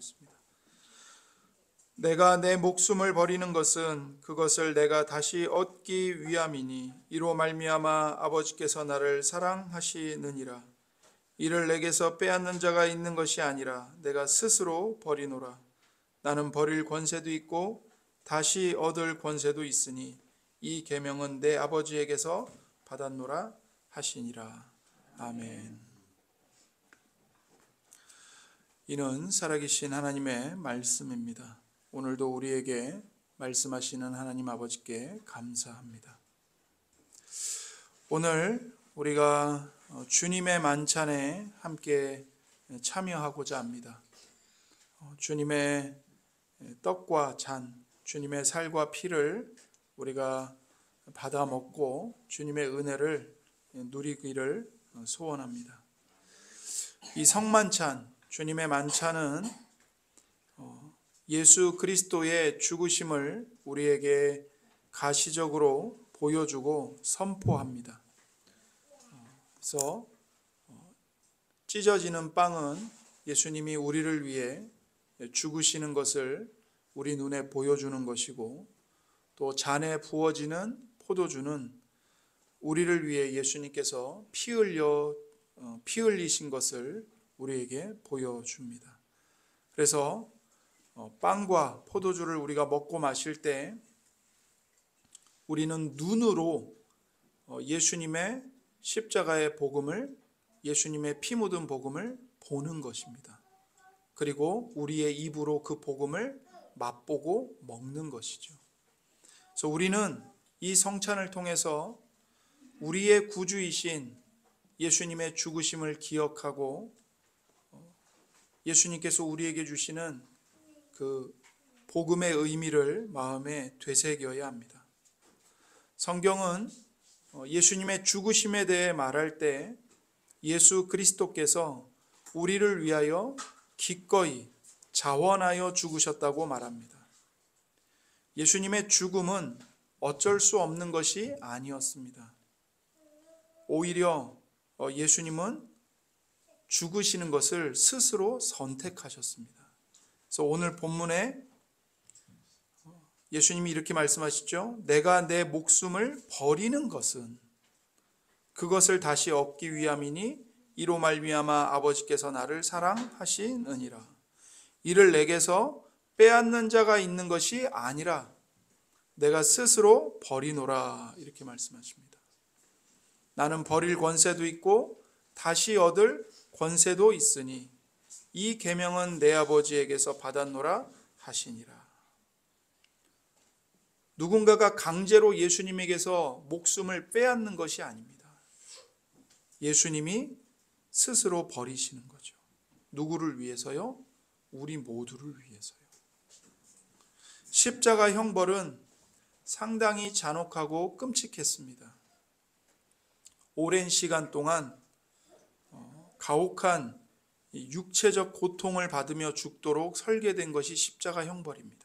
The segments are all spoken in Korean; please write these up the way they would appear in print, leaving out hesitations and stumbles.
기도하겠습니다. 내가 내 목숨을 버리는 것은 그것을 내가 다시 얻기 위함이니 이로 말미암아 아버지께서 나를 사랑하시느니라. 이를 내게서 빼앗는 자가 있는 것이 아니라 내가 스스로 버리노라. 나는 버릴 권세도 있고 다시 얻을 권세도 있으니 이 계명은 내 아버지에게서 받았노라 하시니라. 아멘. 이는 살아계신 하나님의 말씀입니다. 오늘도 우리에게 말씀하시는 하나님 아버지께 감사합니다. 오늘 우리가 주님의 만찬에 함께 참여하고자 합니다. 주님의 떡과 잔, 주님의 살과 피를 우리가 받아 먹고 주님의 은혜를 누리기를 소원합니다. 이 성만찬, 주님의 만찬은 예수 그리스도의 죽으심을 우리에게 가시적으로 보여주고 선포합니다. 그래서 찢어지는 빵은 예수님이 우리를 위해 죽으시는 것을 우리 눈에 보여주는 것이고, 또 잔에 부어지는 포도주는 우리를 위해 예수님께서 피 흘리신 것을 우리에게 보여줍니다. 그래서 빵과 포도주를 우리가 먹고 마실 때 우리는 눈으로 예수님의 십자가의 복음을, 예수님의 피 묻은 복음을 보는 것입니다. 그리고 우리의 입으로 그 복음을 맛보고 먹는 것이죠. 그래서 우리는 이 성찬을 통해서 우리의 구주이신 예수님의 죽으심을 기억하고 예수님께서 우리에게 주시는 그 복음의 의미를 마음에 되새겨야 합니다. 성경은 예수님의 죽으심에 대해 말할 때 예수 그리스도께서 우리를 위하여 기꺼이 자원하여 죽으셨다고 말합니다. 예수님의 죽음은 어쩔 수 없는 것이 아니었습니다. 오히려 예수님은 죽으시는 것을 스스로 선택하셨습니다. 그래서 오늘 본문에 예수님이 이렇게 말씀하시죠. 내가 내 목숨을 버리는 것은 그것을 다시 얻기 위함이니 이로 말미암아 아버지께서 나를 사랑하시느니라. 이를 내게서 빼앗는 자가 있는 것이 아니라 내가 스스로 버리노라. 이렇게 말씀하십니다. 나는 버릴 권세도 있고 다시 얻을 권세도 있으니 이 계명은 내 아버지에게서 받았노라 하시니라. 누군가가 강제로 예수님에게서 목숨을 빼앗는 것이 아닙니다. 예수님이 스스로 버리시는 거죠. 누구를 위해서요? 우리 모두를 위해서요. 십자가 형벌은 상당히 잔혹하고 끔찍했습니다. 오랜 시간 동안 가혹한 육체적 고통을 받으며 죽도록 설계된 것이 십자가 형벌입니다.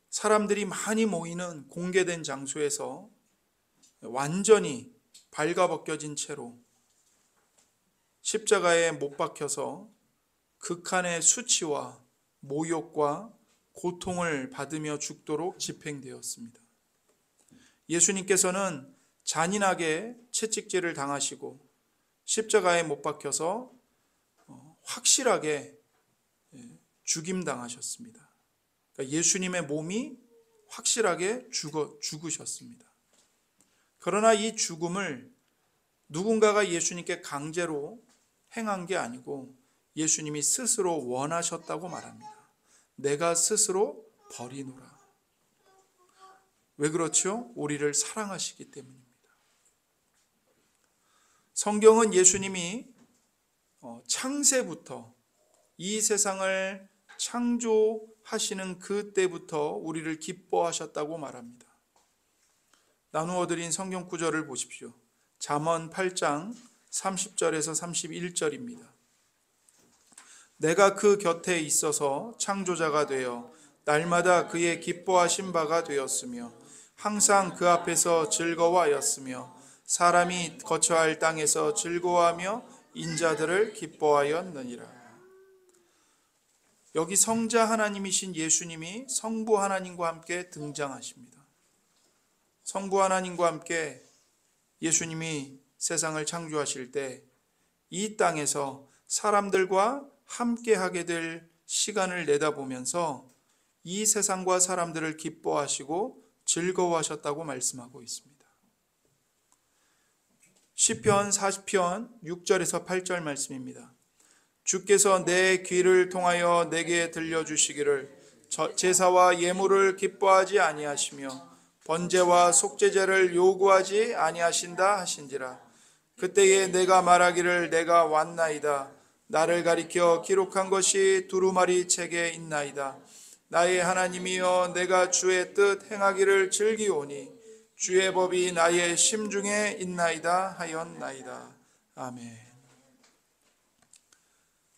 사람들이 많이 모이는 공개된 장소에서 완전히 발가벗겨진 채로 십자가에 못 박혀서 극한의 수치와 모욕과 고통을 받으며 죽도록 집행되었습니다. 예수님께서는 잔인하게 채찍질을 당하시고 십자가에 못 박혀서 확실하게 죽임당하셨습니다. 그러니까 예수님의 몸이 확실하게 죽으셨습니다. 그러나 이 죽음을 누군가가 예수님께 강제로 행한 게 아니고 예수님이 스스로 원하셨다고 말합니다. 내가 스스로 버리노라. 왜 그렇죠? 우리를 사랑하시기 때문입니다. 성경은 예수님이 창세부터 이 세상을 창조하시는 그때부터 우리를 기뻐하셨다고 말합니다. 나누어 드린 성경 구절을 보십시오. 잠언 8장 30절에서 31절입니다. 내가 그 곁에 있어서 창조자가 되어 날마다 그의 기뻐하신 바가 되었으며 항상 그 앞에서 즐거워하였으며 사람이 거처 할 땅에서 즐거워하며 인자들을 기뻐하였느니라. 여기 성자 하나님이신 예수님이 성부 하나님과 함께 등장하십니다. 성부 하나님과 함께 예수님이 세상을 창조하실 때 이 땅에서 사람들과 함께 하게 될 시간을 내다보면서 이 세상과 사람들을 기뻐하시고 즐거워하셨다고 말씀하고 있습니다. 시편 40편 6절에서 8절 말씀입니다. 주께서 내 귀를 통하여 내게 들려주시기를 제사와 예물을 기뻐하지 아니하시며 번제와 속죄제를 요구하지 아니하신다 하신지라. 그때에 내가 말하기를 내가 왔나이다. 나를 가리켜 기록한 것이 두루마리 책에 있나이다. 나의 하나님이여 내가 주의 뜻 행하기를 즐기오니 주의 법이 나의 심중에 있나이다 하였나이다. 아멘.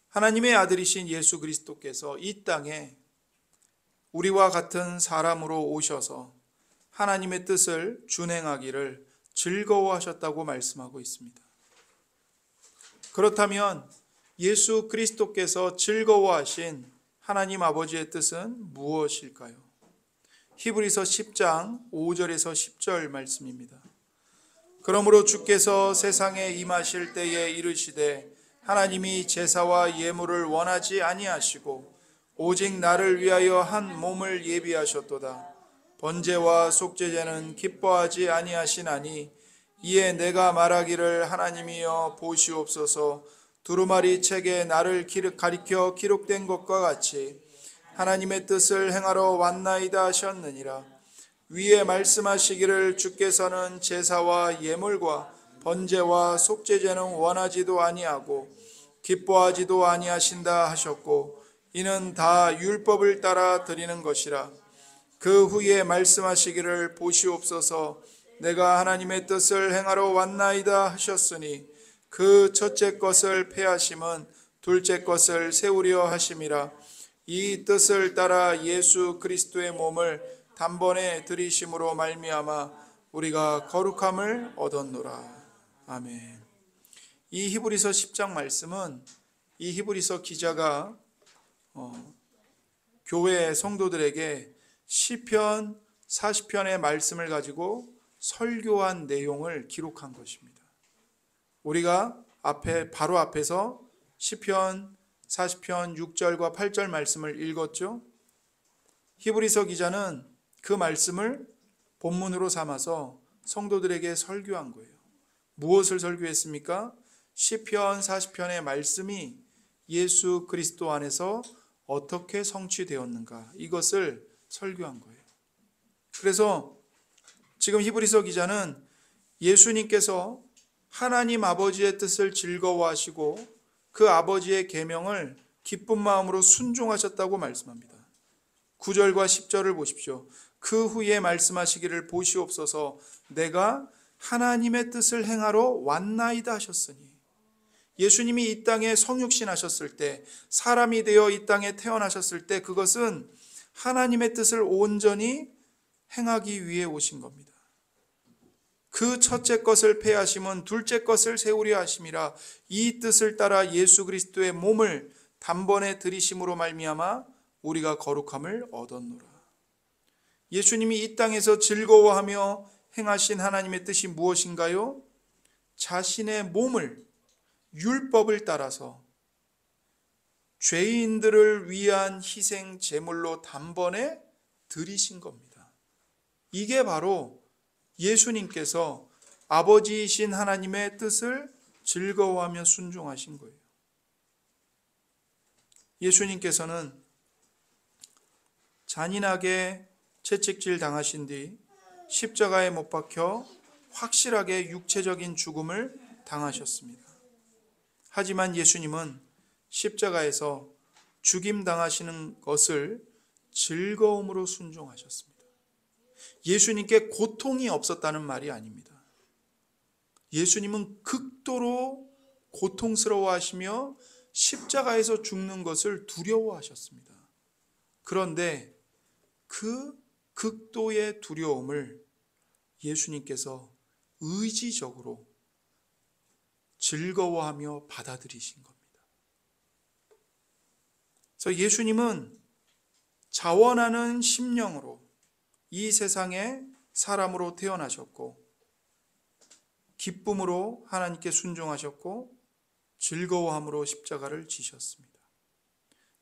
하나님의 아들이신 예수 그리스도께서 이 땅에 우리와 같은 사람으로 오셔서 하나님의 뜻을 준행하기를 즐거워하셨다고 말씀하고 있습니다. 그렇다면 예수 그리스도께서 즐거워하신 하나님 아버지의 뜻은 무엇일까요? 히브리서 10장 5절에서 10절 말씀입니다. 그러므로 주께서 세상에 임하실 때에 이르시되 하나님이 제사와 예물을 원하지 아니하시고 오직 나를 위하여 한 몸을 예비하셨도다. 번제와 속죄제는 기뻐하지 아니하시나니 이에 내가 말하기를 하나님이여 보시옵소서 두루마리 책에 나를 가리켜 기록된 것과 같이 하나님의 뜻을 행하러 왔나이다 하셨느니라. 위에 말씀하시기를 주께서는 제사와 예물과 번제와 속죄제는 원하지도 아니하고 기뻐하지도 아니하신다 하셨고 이는 다 율법을 따라 드리는 것이라. 그 후에 말씀하시기를 보시옵소서 내가 하나님의 뜻을 행하러 왔나이다 하셨으니 그 첫째 것을 폐하심은 둘째 것을 세우려 하심이라. 이 뜻을 따라 예수 그리스도의 몸을 단번에 들이심으로 말미암아 우리가 거룩함을 얻었노라. 아멘. 이 히브리서 10장 말씀은 이 히브리서 기자가 교회 성도들에게 시편 40편의 말씀을 가지고 설교한 내용을 기록한 것입니다. 우리가 바로 앞에서 시편 40편 6절과 8절 말씀을 읽었죠. 히브리서 기자는 그 말씀을 본문으로 삼아서 성도들에게 설교한 거예요. 무엇을 설교했습니까? 시편 40편의 말씀이 예수 그리스도 안에서 어떻게 성취되었는가, 이것을 설교한 거예요. 그래서 지금 히브리서 기자는 예수님께서 하나님 아버지의 뜻을 즐거워하시고 그 아버지의 계명을 기쁜 마음으로 순종하셨다고 말씀합니다. 9절과 10절을 보십시오. 그 후에 말씀하시기를 보시옵소서 내가 하나님의 뜻을 행하러 왔나이다 하셨으니, 예수님이 이 땅에 성육신 하셨을 때, 사람이 되어 이 땅에 태어나셨을 때 그것은 하나님의 뜻을 온전히 행하기 위해 오신 겁니다. 그 첫째 것을 폐하심은 둘째 것을 세우려 하심이라. 이 뜻을 따라 예수 그리스도의 몸을 단번에 들이심으로 말미암아 우리가 거룩함을 얻었노라. 예수님이 이 땅에서 즐거워하며 행하신 하나님의 뜻이 무엇인가요? 자신의 몸을 율법을 따라서 죄인들을 위한 희생 제물로 단번에 드리신 겁니다. 이게 바로 예수님께서 아버지이신 하나님의 뜻을 즐거워하며 순종하신 거예요. 예수님께서는 잔인하게 채찍질 당하신 뒤 십자가에 못 박혀 확실하게 육체적인 죽음을 당하셨습니다. 하지만 예수님은 십자가에서 죽임 당하시는 것을 즐거움으로 순종하셨습니다. 예수님께 고통이 없었다는 말이 아닙니다. 예수님은 극도로 고통스러워하시며 십자가에서 죽는 것을 두려워하셨습니다. 그런데 그 극도의 두려움을 예수님께서 의지적으로 즐거워하며 받아들이신 겁니다. 그래서 예수님은 자원하는 심령으로 이 세상에 사람으로 태어나셨고 기쁨으로 하나님께 순종하셨고 즐거워함으로 십자가를 지셨습니다.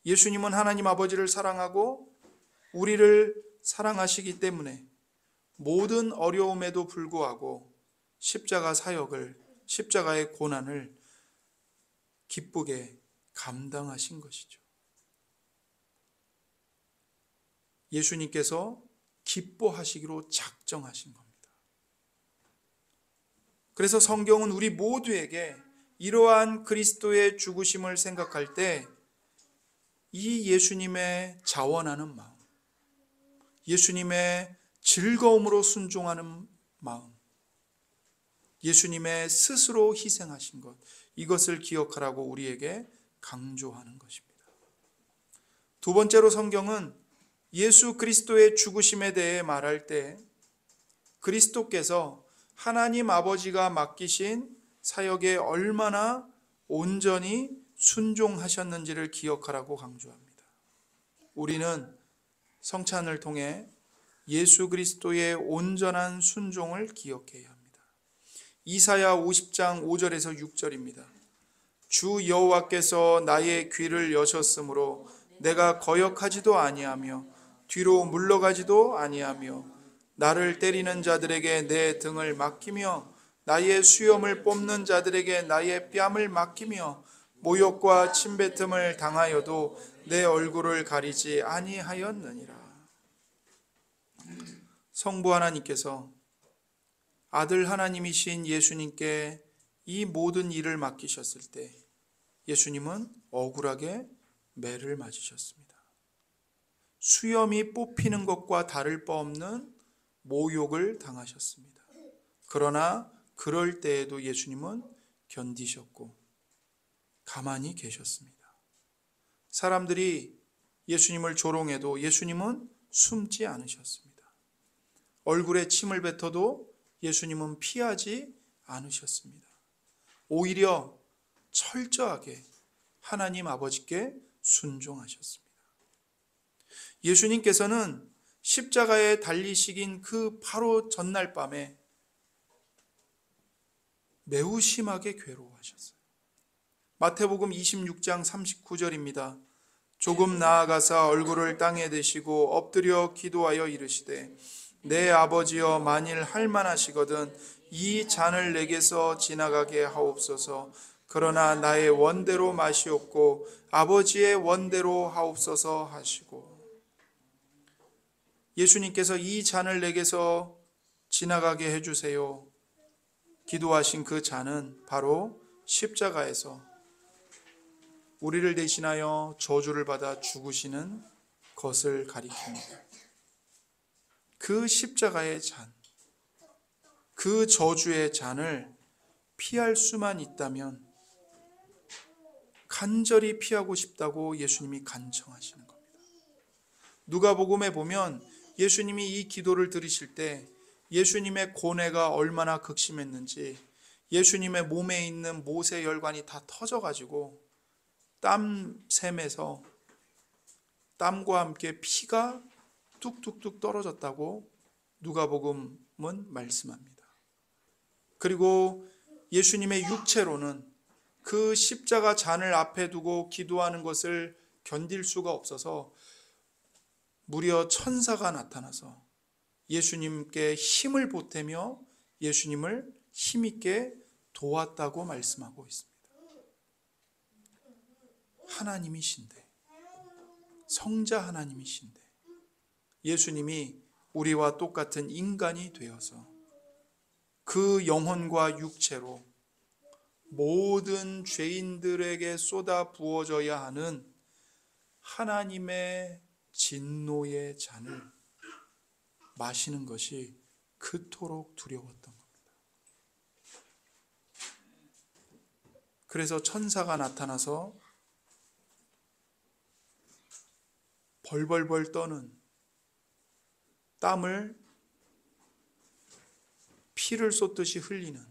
예수님은 하나님 아버지를 사랑하고 우리를 사랑하시기 때문에 모든 어려움에도 불구하고 십자가 사역을, 십자가의 고난을 기쁘게 감당하신 것이죠. 예수님께서 기뻐하시기로 작정하신 겁니다. 그래서 성경은 우리 모두에게 이러한 그리스도의 죽으심을 생각할 때 이 예수님의 자원하는 마음, 예수님의 즐거움으로 순종하는 마음, 예수님의 스스로 희생하신 것, 이것을 기억하라고 우리에게 강조하는 것입니다. 두 번째로 성경은 예수 그리스도의 죽으심에 대해 말할 때 그리스도께서 하나님 아버지가 맡기신 사역에 얼마나 온전히 순종하셨는지를 기억하라고 강조합니다. 우리는 성찬을 통해 예수 그리스도의 온전한 순종을 기억해야 합니다. 이사야 50장 5절에서 6절입니다. 주 여호와께서 나의 귀를 여셨으므로 내가 거역하지도 아니하며 뒤로 물러가지도 아니하며 나를 때리는 자들에게 내 등을 맡기며 나의 수염을 뽑는 자들에게 나의 뺨을 맡기며 모욕과 침뱉음을 당하여도 내 얼굴을 가리지 아니하였느니라. 성부 하나님께서 아들 하나님이신 예수님께 이 모든 일을 맡기셨을 때 예수님은 억울하게 매를 맞으셨습니다. 수염이 뽑히는 것과 다를 바 없는 모욕을 당하셨습니다. 그러나 그럴 때에도 예수님은 견디셨고 가만히 계셨습니다. 사람들이 예수님을 조롱해도 예수님은 숨지 않으셨습니다. 얼굴에 침을 뱉어도 예수님은 피하지 않으셨습니다. 오히려 철저하게 하나님 아버지께 순종하셨습니다. 예수님께서는 십자가에 달리시긴 그 바로 전날 밤에 매우 심하게 괴로워하셨어요. 마태복음 26장 39절입니다. 조금 나아가사 얼굴을 땅에 대시고 엎드려 기도하여 이르시되 내 아버지여 만일 할만하시거든 이 잔을 내게서 지나가게 하옵소서. 그러나 나의 원대로 마시옵고 아버지의 원대로 하옵소서 하시고, 예수님께서 이 잔을 내게서 지나가게 해주세요 기도하신 그 잔은 바로 십자가에서 우리를 대신하여 저주를 받아 죽으시는 것을 가리킵니다. 그 십자가의 잔, 그 저주의 잔을 피할 수만 있다면 간절히 피하고 싶다고 예수님이 간청하시는 겁니다. 누가복음에 보면 예수님이 이 기도를 들으실 때 예수님의 고뇌가 얼마나 극심했는지 예수님의 몸에 있는 모세혈관이 다 터져가지고 땀샘에서 땀과 함께 피가 뚝뚝뚝 떨어졌다고 누가복음은 말씀합니다. 그리고 예수님의 육체로는 그 십자가 잔을 앞에 두고 기도하는 것을 견딜 수가 없어서 무려 천사가 나타나서 예수님께 힘을 보태며 예수님을 힘있게 도왔다고 말씀하고 있습니다. 하나님이신데, 성자 하나님이신데 예수님이 우리와 똑같은 인간이 되어서 그 영혼과 육체로 모든 죄인들에게 쏟아 부어져야 하는 하나님의 진노의 잔을 마시는 것이 그토록 두려웠던 겁니다. 그래서 천사가 나타나서 벌벌벌 떠는 땀을 피를 쏟듯이 흘리는,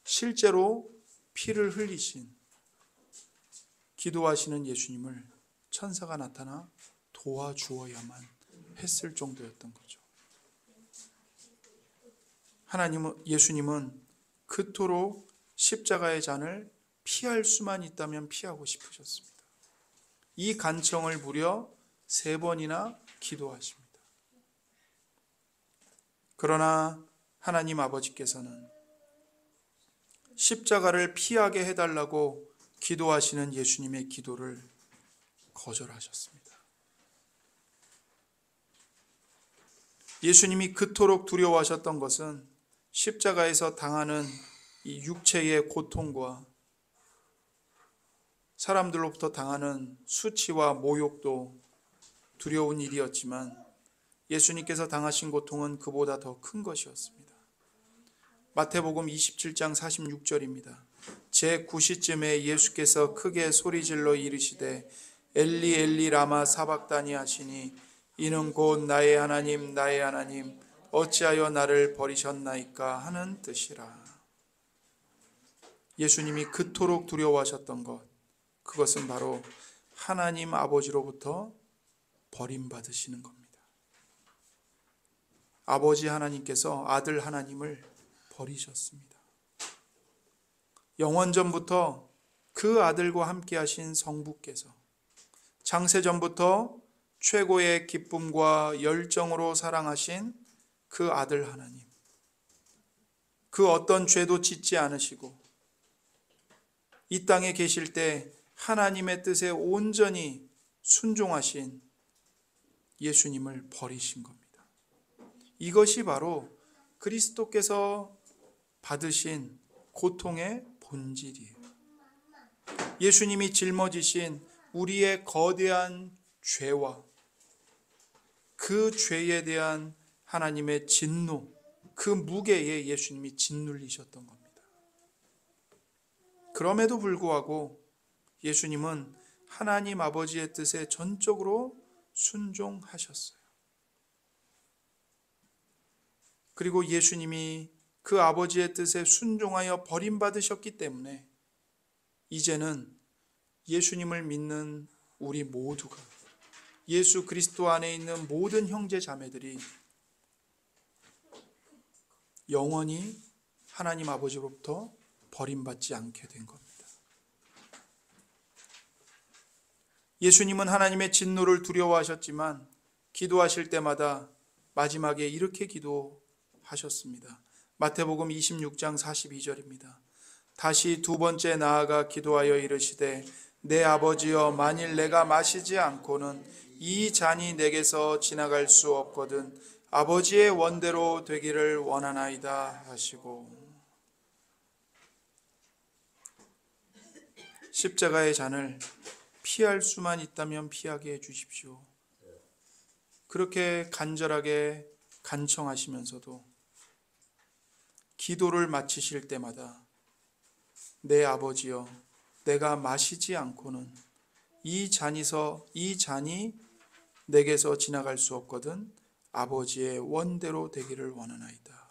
실제로 피를 흘리신 기도하시는 예수님을 천사가 나타나 도와주어야만 했을 정도였던 거죠. 예수님은 그토록 십자가의 잔을 피할 수만 있다면 피하고 싶으셨습니다. 이 간청을 무려 3번이나 기도하십니다. 그러나 하나님 아버지께서는 십자가를 피하게 해달라고 기도하시는 예수님의 기도를 거절하셨습니다. 예수님이 그토록 두려워하셨던 것은 십자가에서 당하는 이 육체의 고통과 사람들로부터 당하는 수치와 모욕도 두려운 일이었지만 예수님께서 당하신 고통은 그보다 더 큰 것이었습니다. 마태복음 27장 46절입니다. 제9시쯤에 예수께서 크게 소리질러 이르시되 엘리 엘리 라마 사박다니 하시니 이는 곧 나의 하나님 나의 하나님 어찌하여 나를 버리셨나이까 하는 뜻이라. 예수님이 그토록 두려워하셨던 것, 그것은 바로 하나님 아버지로부터 버림받으시는 겁니다. 아버지 하나님께서 아들 하나님을 버리셨습니다. 영원전부터 그 아들과 함께 하신 성부께서 창세전부터 최고의 기쁨과 열정으로 사랑하신 그 아들 하나님, 그 어떤 죄도 짓지 않으시고 이 땅에 계실 때 하나님의 뜻에 온전히 순종하신 예수님을 버리신 겁니다. 이것이 바로 그리스도께서 받으신 고통의 본질이에요. 예수님이 짊어지신 우리의 거대한 죄와 그 죄에 대한 하나님의 진노, 그 무게에 예수님이 짓눌리셨던 겁니다. 그럼에도 불구하고 예수님은 하나님 아버지의 뜻에 전적으로 순종하셨어요. 그리고 예수님이 그 아버지의 뜻에 순종하여 버림받으셨기 때문에 이제는 예수님을 믿는 우리 모두가, 예수 그리스도 안에 있는 모든 형제 자매들이 영원히 하나님 아버지로부터 버림받지 않게 된 겁니다. 예수님은 하나님의 진노를 두려워하셨지만 기도하실 때마다 마지막에 이렇게 기도하셨습니다. 마태복음 26장 42절입니다. 다시 2번째 나아가 기도하여 이르시되 내 아버지여 만일 내가 마시지 않고는 이 잔이 내게서 지나갈 수 없거든 아버지의 원대로 되기를 원하나이다 하시고, 십자가의 잔을 피할 수만 있다면 피하게 해 주십시오. 그렇게 간절하게 간청하시면서도 기도를 마치실 때마다 내 아버지여 내가 마시지 않고는 이 잔이 내게서 지나갈 수 없거든 아버지의 원대로 되기를 원하나이다.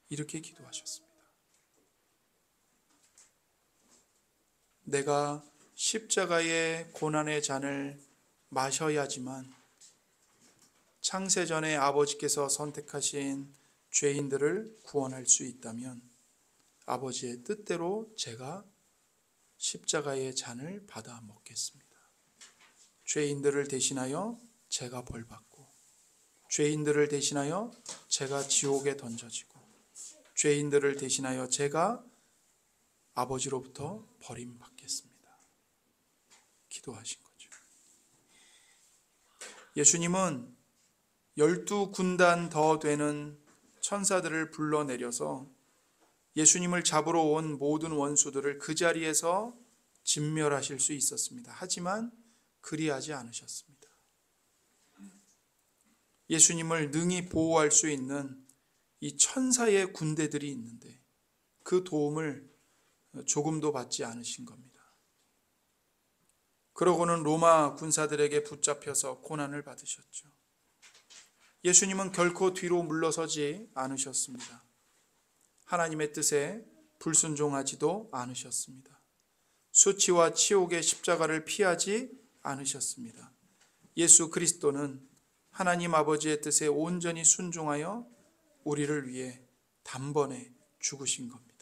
이렇게 기도하셨습니다. 내가 십자가의 고난의 잔을 마셔야지만 창세전에 아버지께서 선택하신 죄인들을 구원할 수 있다면 아버지의 뜻대로 제가 십자가의 잔을 받아 먹겠습니다. 죄인들을 대신하여 제가 벌받고, 죄인들을 대신하여 제가 지옥에 던져지고, 죄인들을 대신하여 제가 아버지로부터 버림받겠습니다. 기도하신 거죠. 예수님은 12군단 더 되는 천사들을 불러내려서 예수님을 잡으러 온 모든 원수들을 그 자리에서 진멸하실 수 있었습니다. 하지만 그리하지 않으셨습니다. 예수님을 능히 보호할 수 있는 이 천사의 군대들이 있는데 그 도움을 조금도 받지 않으신 겁니다. 그러고는 로마 군사들에게 붙잡혀서 고난을 받으셨죠. 예수님은 결코 뒤로 물러서지 않으셨습니다. 하나님의 뜻에 불순종하지도 않으셨습니다. 수치와 치욕의 십자가를 피하지 않으셨습니다. 예수 그리스도는 하나님 아버지의 뜻에 온전히 순종하여 우리를 위해 단번에 죽으신 겁니다.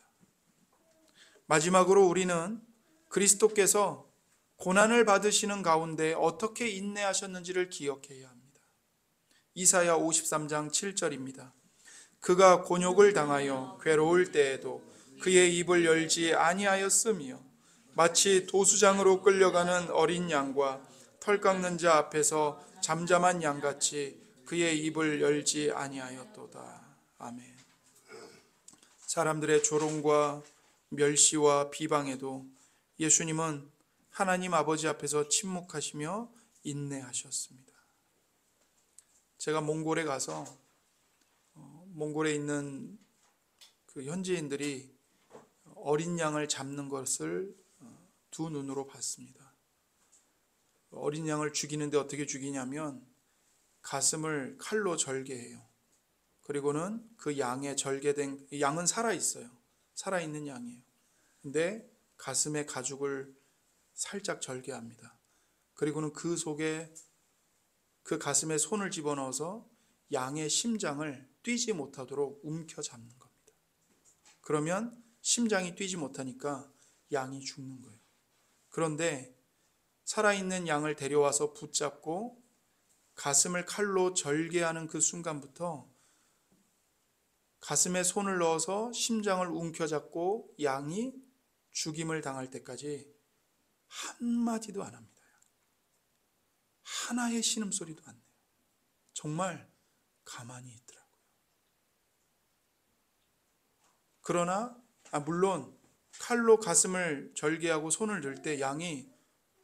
마지막으로 우리는 그리스도께서 고난을 받으시는 가운데 어떻게 인내하셨는지를 기억해야 합니다. 이사야 53장 7절입니다. 그가 곤욕을 당하여 괴로울 때에도 그의 입을 열지 아니하였으며 마치 도수장으로 끌려가는 어린 양과 털 깎는 자 앞에서 잠잠한 양같이 그의 입을 열지 아니하였도다. 아멘. 사람들의 조롱과 멸시와 비방에도 예수님은 하나님 아버지 앞에서 침묵하시며 인내하셨습니다. 제가 몽골에 가서 몽골에 있는 그 현지인들이 어린 양을 잡는 것을 두 눈으로 봤습니다. 어린 양을 죽이는데 어떻게 죽이냐면 가슴을 칼로 절개해요. 그리고는 그 양의 절개된 양은 살아있어요. 살아있는 양이에요. 근데 가슴에 가죽을 살짝 절개합니다. 그리고는 그 속에 그 가슴에 손을 집어넣어서 양의 심장을 뛰지 못하도록 움켜잡는 겁니다. 그러면 심장이 뛰지 못하니까 양이 죽는 거예요. 그런데 살아있는 양을 데려와서 붙잡고 가슴을 칼로 절개하는 그 순간부터 가슴에 손을 넣어서 심장을 움켜잡고 양이 죽임을 당할 때까지 한마디도 안 합니다. 하나의 신음소리도 안 내요. 정말 가만히 있더라고요. 그러나 물론 칼로 가슴을 절개하고 손을 넣을 때 양이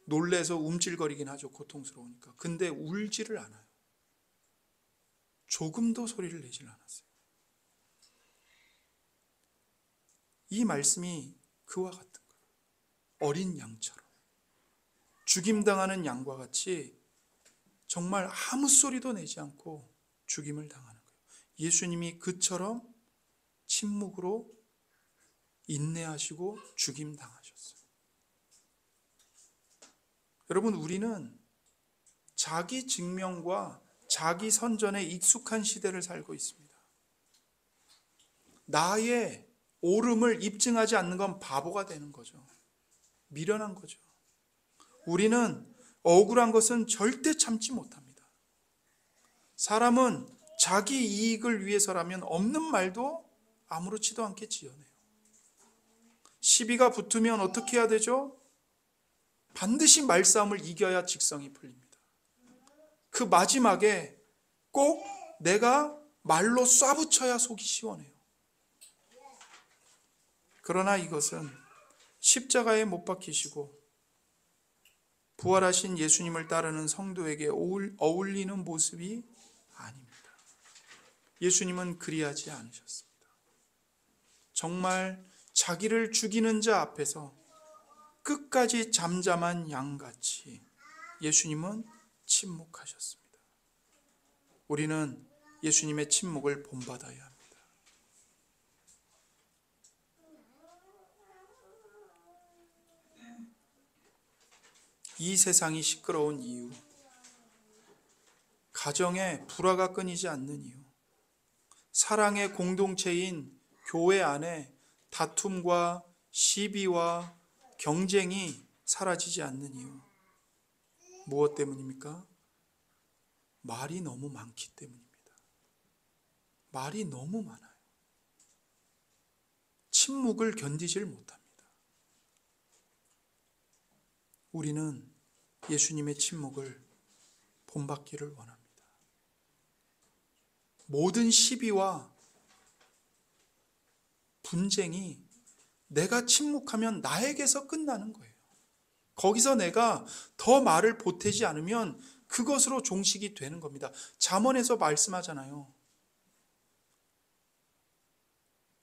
놀래서 움찔거리긴 하죠. 고통스러우니까. 근데 울지를 않아요. 조금도 소리를 내질 않았어요. 이 말씀이 그와 같은 거예요. 어린 양처럼 죽임당하는 양과 같이 정말 아무 소리도 내지 않고 죽임을 당하는 거예요. 예수님이 그처럼 침묵으로 인내하시고 죽임당하셨어요. 여러분, 우리는 자기 증명과 자기 선전에 익숙한 시대를 살고 있습니다. 나의 옳음을 입증하지 않는 건 바보가 되는 거죠. 미련한 거죠. 우리는 억울한 것은 절대 참지 못합니다. 사람은 자기 이익을 위해서라면 없는 말도 아무렇지도 않게 지어내요. 시비가 붙으면 어떻게 해야 되죠? 반드시 말싸움을 이겨야 직성이 풀립니다. 그 마지막에 꼭 내가 말로 쏴붙여야 속이 시원해요. 그러나 이것은 십자가에 못 박히시고 부활하신 예수님을 따르는 성도에게 어울리는 모습이 아닙니다. 예수님은 그리하지 않으셨습니다. 정말 자기를 죽이는 자 앞에서 끝까지 잠잠한 양같이 예수님은 침묵하셨습니다. 우리는 예수님의 침묵을 본받아야 합니다. 이 세상이 시끄러운 이유, 가정에 불화가 끊이지 않는 이유, 사랑의 공동체인 교회 안에 다툼과 시비와 경쟁이 사라지지 않는 이유, 무엇 때문입니까? 말이 너무 많기 때문입니다. 말이 너무 많아요. 침묵을 견디질 못합니다. 우리는 예수님의 침묵을 본받기를 원합니다. 모든 시비와 분쟁이 내가 침묵하면 나에게서 끝나는 거예요. 거기서 내가 더 말을 보태지 않으면 그것으로 종식이 되는 겁니다. 잠언에서 말씀하잖아요.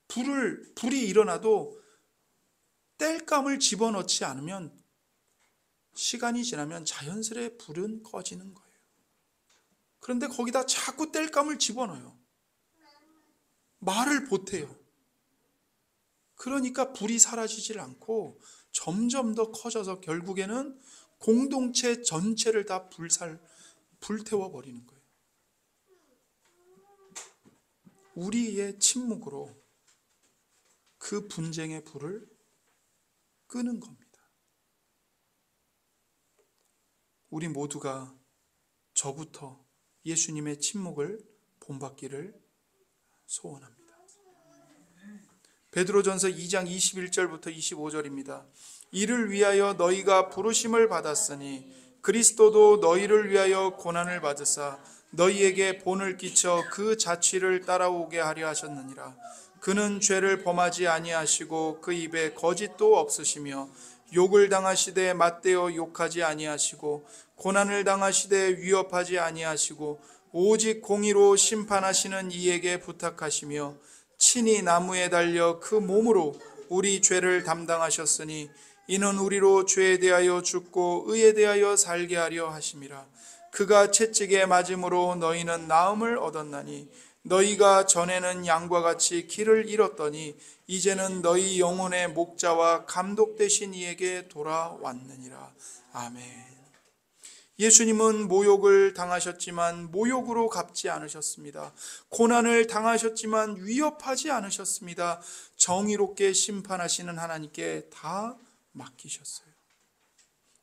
불이 일어나도 땔감을 집어넣지 않으면 시간이 지나면 자연스레 불은 꺼지는 거예요. 그런데 거기다 자꾸 땔감을 집어넣어요. 말을 보태요. 그러니까 불이 사라지질 않고 점점 더 커져서 결국에는 공동체 전체를 다 불태워 버리는 거예요. 우리의 침묵으로 그 분쟁의 불을 끄는 겁니다. 우리 모두가 저부터 예수님의 침묵을 본받기를 소원합니다. 베드로전서 2장 21절부터 25절입니다. 이를 위하여 너희가 부르심을 받았으니 그리스도도 너희를 위하여 고난을 받으사 너희에게 본을 끼쳐 그 자취를 따라오게 하려 하셨느니라. 그는 죄를 범하지 아니하시고 그 입에 거짓도 없으시며 욕을 당하시되 맞대어 욕하지 아니하시고 고난을 당하시되 위협하지 아니하시고 오직 공의로 심판하시는 이에게 부탁하시며 친히 나무에 달려 그 몸으로 우리 죄를 담당하셨으니 이는 우리로 죄에 대하여 죽고 의에 대하여 살게 하려 하심이라. 그가 채찍에 맞음으로 너희는 나음을 얻었나니 너희가 전에는 양과 같이 길을 잃었더니 이제는 너희 영혼의 목자와 감독 되신 이에게 돌아왔느니라. 아멘. 예수님은 모욕을 당하셨지만 모욕으로 갚지 않으셨습니다. 고난을 당하셨지만 위협하지 않으셨습니다. 정의롭게 심판하시는 하나님께 다 맡기셨어요.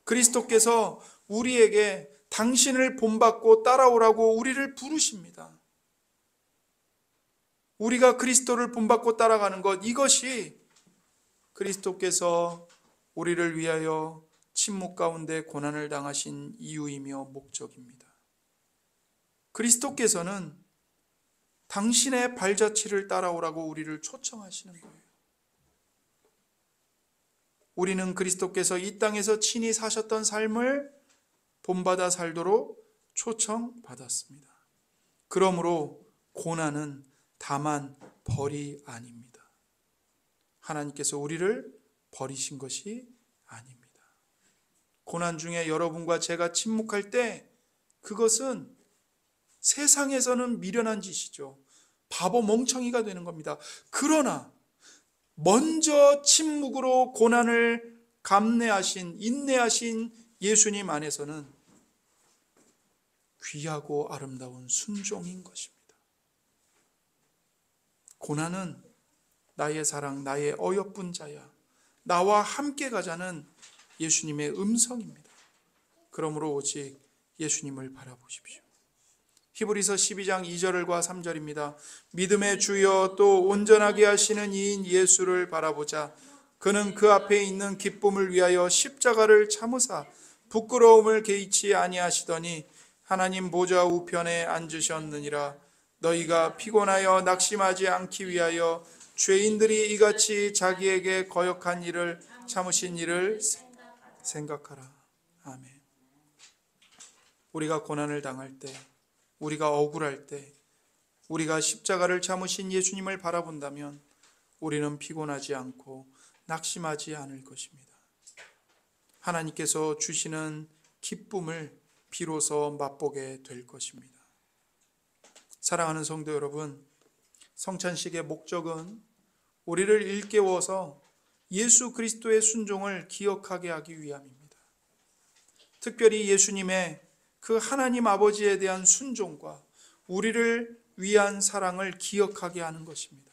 그리스도께서 우리에게 당신을 본받고 따라오라고 우리를 부르십니다. 우리가 그리스도를 본받고 따라가는 것, 이것이 그리스도께서 우리를 위하여 침묵 가운데 고난을 당하신 이유이며 목적입니다. 그리스도께서는 당신의 발자취를 따라오라고 우리를 초청하시는 거예요. 우리는 그리스도께서 이 땅에서 친히 사셨던 삶을 본받아 살도록 초청받았습니다. 그러므로 고난은 다만 벌이 아닙니다. 하나님께서 우리를 버리신 것이 아닙니다. 고난 중에 여러분과 제가 침묵할 때 그것은 세상에서는 미련한 짓이죠. 바보 멍청이가 되는 겁니다. 그러나 먼저 침묵으로 고난을 감내하신, 인내하신 예수님 안에서는 귀하고 아름다운 순종인 것입니다. 고난은 나의 사랑, 나의 어여쁜 자야, 나와 함께 가자는 예수님의 음성입니다. 그러므로 오직 예수님을 바라보십시오. 히브리서 12장 2절과 3절입니다. 믿음의 주여 또 온전하게 하시는 이인 예수를 바라보자. 그는 그 앞에 있는 기쁨을 위하여 십자가를 참으사 부끄러움을 개의치 아니하시더니 하나님 보좌 우편에 앉으셨느니라. 너희가 피곤하여 낙심하지 않기 위하여 죄인들이 이같이 자기에게 거역한 일을 참으신 일을 생각하라. 아멘. 우리가 고난을 당할 때, 우리가 억울할 때, 우리가 십자가를 참으신 예수님을 바라본다면 우리는 피곤하지 않고 낙심하지 않을 것입니다. 하나님께서 주시는 기쁨을 비로소 맛보게 될 것입니다. 사랑하는 성도 여러분, 성찬식의 목적은 우리를 일깨워서 예수 그리스도의 순종을 기억하게 하기 위함입니다. 특별히 예수님의 그 하나님 아버지에 대한 순종과 우리를 위한 사랑을 기억하게 하는 것입니다.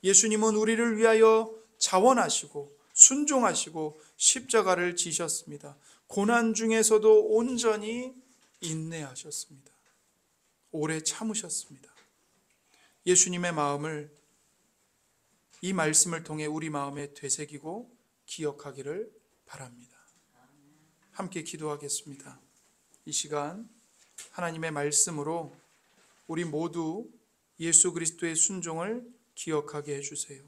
예수님은 우리를 위하여 자원하시고 순종하시고 십자가를 지셨습니다. 고난 중에서도 온전히 인내하셨습니다. 오래 참으셨습니다. 예수님의 마음을 이 말씀을 통해 우리 마음에 되새기고 기억하기를 바랍니다. 함께 기도하겠습니다. 이 시간 하나님의 말씀으로 우리 모두 예수 그리스도의 순종을 기억하게 해주세요.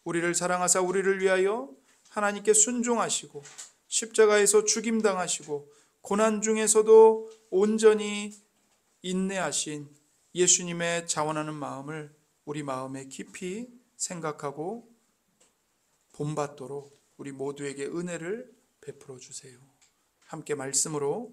우리를 사랑하사 우리를 위하여 하나님께 순종하시고 십자가에서 죽임당하시고 고난 중에서도 온전히 인내하신 예수님의 자원하는 마음을 우리 마음에 깊이 생각하고 본받도록 우리 모두에게 은혜를 베풀어 주세요. 함께 말씀으로